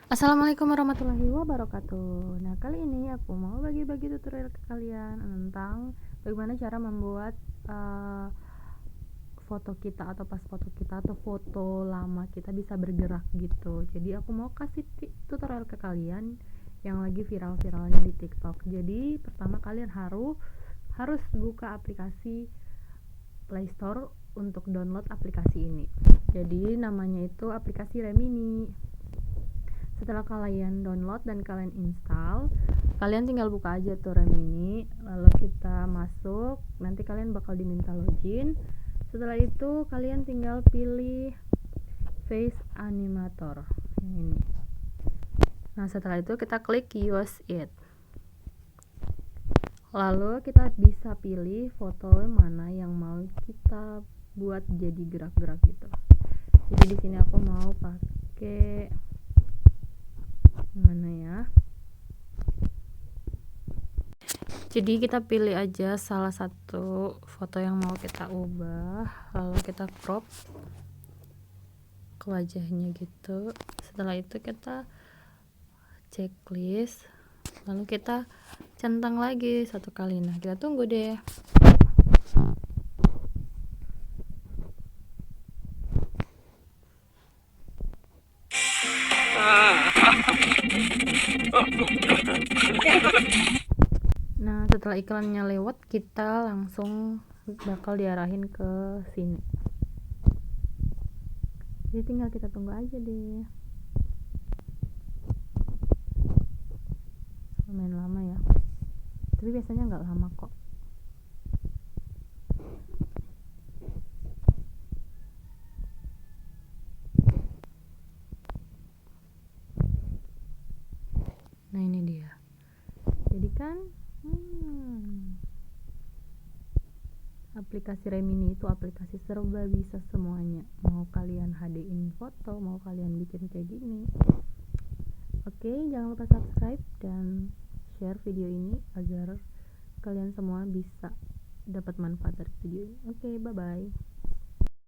Assalamualaikum warahmatullahi wabarakatuh. Nah, kali ini aku mau bagi-bagi tutorial ke kalian tentang bagaimana cara membuat foto kita atau pas foto kita atau foto lama kita bisa bergerak gitu. Jadi aku mau kasih tutorial ke kalian yang lagi viral-viralnya di TikTok. Jadi pertama kalian harus buka aplikasi Play Store untuk download aplikasi ini. Jadi namanya itu aplikasi Remini. Setelah kalian download dan kalian install, kalian tinggal buka aja tuh Remini, lalu kita masuk, nanti kalian bakal diminta login. Setelah itu kalian tinggal pilih face animator yang ini. Nah, setelah itu kita klik use it. Lalu kita bisa pilih foto mana yang mau kita buat jadi gerak-gerak gitu. Jadi di sini aku mau pakai mana ya? Jadi kita pilih aja salah satu foto yang mau kita ubah, lalu kita crop ke wajahnya gitu. Setelah itu kita checklist, lalu kita centang lagi satu kali. Nah, kita tunggu deh. Nah, setelah iklannya lewat, kita langsung bakal diarahin ke sini. Jadi tinggal kita tunggu aja deh. Lumayan lama ya, tapi biasanya nggak lama kok. Nah, ini dia. Jadi kan aplikasi Remini itu aplikasi serba bisa semuanya. Mau kalian HD-in foto, mau kalian bikin kayak gini. Oke, jangan lupa subscribe dan share video ini agar kalian semua bisa dapat manfaat dari video ini. Oke, bye-bye.